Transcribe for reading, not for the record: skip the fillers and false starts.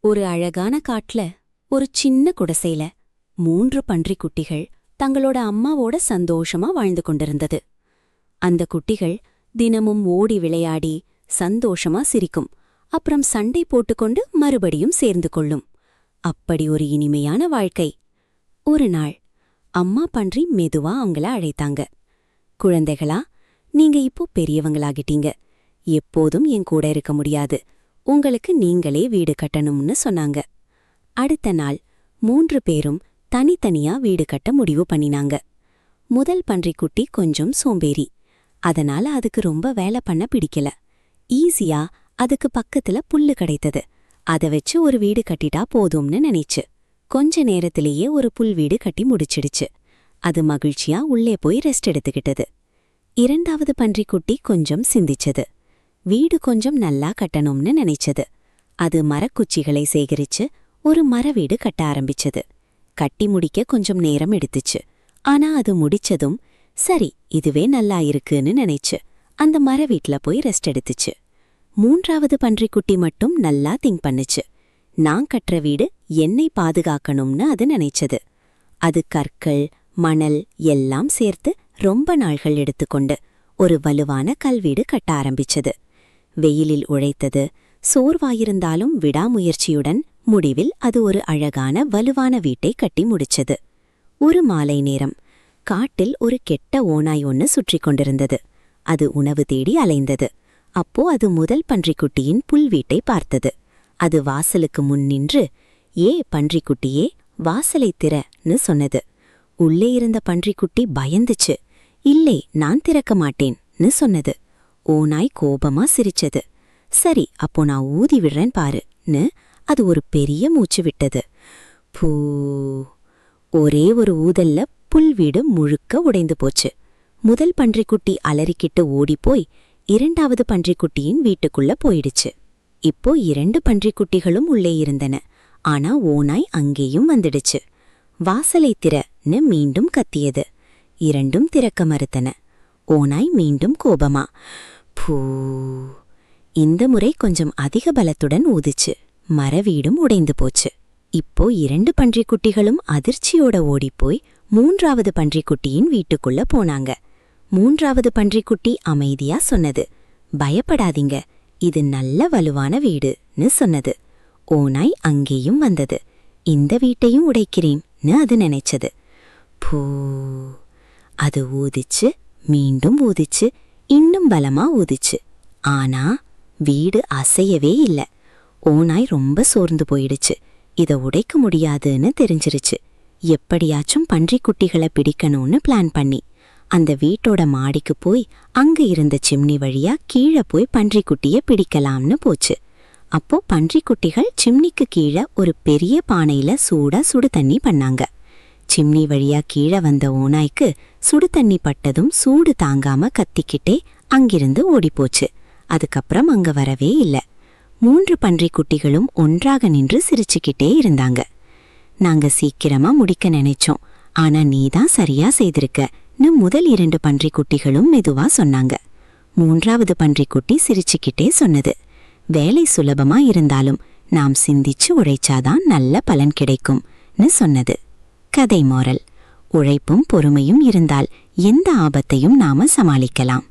ஒரு அழகான காட்டுல ஒரு சின்ன குடிசையில 3 பன்றிக் குட்டிகள் தங்களோட அம்மாவோட சந்தோஷமா வாழ்ந்து கொண்டிருந்தது. அந்த குட்டிகள் தினமும் ஓடி விளையாடி சந்தோஷமா சிரிக்கும். அப்புறம் சண்டை போட்டுக்கொண்டு மறுபடியும் சேர்ந்து கொள்ளும். அப்படி ஒரு இனிமையான வாழ்க்கை. ஒரு நாள் அம்மா பன்றி மெதுவா அவங்கள அழைத்தாங்க. குழந்தைகளா, நீங்க இப்போ பெரியவங்களாகிட்டீங்க. எப்போதும் என் கூட இருக்க முடியாது. உங்களுக்கு நீங்களே வீடு கட்டணும்னு சொன்னாங்க. அடுத்த நாள் 3 பேரும் தனித்தனியா வீடு கட்ட முடிவு பண்ணினாங்க. முதல் பன்றிக்குட்டி கொஞ்சம் சோம்பேறி. அதனால அதுக்கு ரொம்ப வேலை பண்ண பிடிக்கல. ஈஸியா அதுக்கு பக்கத்துல புல்லு கிடைத்தது. அத வச்சு ஒரு வீடு கட்டிட்டா போதும்னு நினைச்சு கொஞ்ச நேரத்திலேயே ஒரு புல் வீடு கட்டி முடிச்சிடுச்சு. அது மகிழ்ச்சியா உள்ளே போய் ரெஸ்ட் எடுத்துக்கிட்டது. இரண்டாவது பன்றிக்குட்டி கொஞ்சம் சிந்திச்சது. வீடு கொஞ்சம் நல்லா கட்டணும்னு நினைச்சது. அது மரக்குச்சிகளை சேகரிச்சு ஒரு மர வீடு கட்ட ஆரம்பிச்சது. கட்டி முடிக்க கொஞ்சம் நேரம் எடுத்துச்சு. ஆனா அது முடிச்சதும் சரி, இதுவே நல்லா இருக்குன்னு நினைச்சு அந்த மர வீட்ல போய் ரெஸ்ட் எடுத்துச்சு. மூன்றாவது பன்றிக்குட்டி மட்டும் நல்லா திங்க் பண்ணுச்சு. நான் கட்டுற வீடு என்னை பாதுகாக்கணும்னு அது நினைச்சது. அது கற்கள், மணல் எல்லாம் சேர்த்து ரொம்ப நாள்கள் எடுத்துக்கொண்டு ஒரு வலுவான கல்வீடு கட்ட ஆரம்பிச்சது. வெயிலில் உழைத்தது. சோர்வாயிருந்தாலும் விடாமுயற்சியுடன் முடிவில் அது ஒரு அழகான வலுவான வீட்டை கட்டி முடிச்சது. ஒரு மாலை நேரம் காட்டில் ஒரு கெட்ட ஓநாய் ஒன்று சுற்றி கொண்டிருந்தது. அது உணவு தேடி அலைந்தது. அப்போ அது முதல் பன்றிக்குட்டியின் புல் வீட்டை பார்த்தது. அது வாசலுக்கு முன் நின்று, ஏ பன்றிக்குட்டியே, வாசலை திறன்னு சொன்னது. உள்ளே இருந்த பன்றிக்குட்டி பயந்துச்சு. இல்லை, நான் திறக்க மாட்டேன்னு சொன்னது. ஓநாய் கோபமா சிரிச்சது. சரி, அப்போ நான் ஊதி விடுறேன் பாருன்னு அது ஒரு பெரிய மூச்சு விட்டது. பூ. ஒரே ஒரு ஊதல்ல புல் வீடு முழுக்க உடைந்து போச்சு. முதல் பன்றிக்குட்டி அலறிக்கிட்டு ஓடிப்போய் இரண்டாவது பன்றிக்குட்டியின் வீட்டுக்குள்ள போயிடுச்சு. இப்போ 2 பன்றிக்குட்டிகளும் உள்ளே இருந்தன. ஆனா ஓநாய் அங்கேயும் வந்துடுச்சு. வாசலை திறன்னு மீண்டும் கத்தியது. இரண்டும் திறக்க மறுத்தன. ஓநாய் மீண்டும் கோபமா பூ. இந்த முறை கொஞ்சம் அதிக பலத்துடன் ஊதுச்சு. மரவீடும் உடைந்து போச்சு. இப்போ 2 பன்றிக்குட்டிகளும் அதிர்ச்சியோட ஓடிப்போய் மூன்றாவது பன்றிக்குட்டியின் வீட்டுக்குள்ள போனாங்க. மூன்றாவது பன்றிக்குட்டி அமைதியா சொன்னது, பயப்படாதீங்க, இது நல்ல வலுவான வீடுன்னு சொன்னது. ஓநாய் அங்கேயும் வந்தது. இந்த வீட்டையும் உடைக்கிறேன்னு அது நினைச்சது. பூ. அது ஊதிச்சு, மீண்டும் ஊதிச்சு, இன்னும் பலமா ஊதிச்சு. ஆனா வீடு அசையவே இல்ல. ஓநாய் ரொம்ப சோர்ந்து போயிடுச்சு. இத உடைக்க முடியாதுன்னு தெரிஞ்சிருச்சு. எப்படியாச்சும் பன்றிக்குட்டிகளை பிடிக்கணும்னு பிளான் பண்ணி அந்த வீட்டோட மாடிக்கு போய் அங்க இருந்த சிம்னி வழியா கீழே போய் பன்றிக்குட்டிய பிடிக்கலாம்னு போச்சு. அப்போ பன்றிக்குட்டிகள் சிம்னிக்கு கீழே ஒரு பெரிய பானையில சூடா சுடு தண்ணி பண்ணாங்க. சிம்னி வழியா கீழே வந்த ஓநாய்க்கு சுடு தண்ணி பட்டதும் சூடு தாங்காம கத்திக்கிட்டே அங்கிருந்து ஓடிப்போச்சு. அதுக்கப்புறம் அங்க வரவே இல்ல. 3 பன்றிக்குட்டிகளும் ஒன்றாக நின்று சிரிச்சுக்கிட்டே இருந்தாங்க. நாங்க சீக்கிரமா முடிக்க நினைச்சோம், ஆனா நீதான் சரியா செய்திருக்கன்னு முதல் 2 பன்றிக்குட்டிகளும் மெதுவா சொன்னாங்க. மூன்றாவது பன்றிக்குட்டி சிரிச்சுக்கிட்டே சொன்னது, வேலை சுலபமா இருந்தாலும் நாம் சிந்திச்சு உழைச்சாதான் நல்ல பலன் கிடைக்கும்னு சொன்னது. கதை மோரல்: உழைப்பும் பொறுமையும் இருந்தால் எந்த ஆபத்தையும் நாம சமாளிக்கலாம்.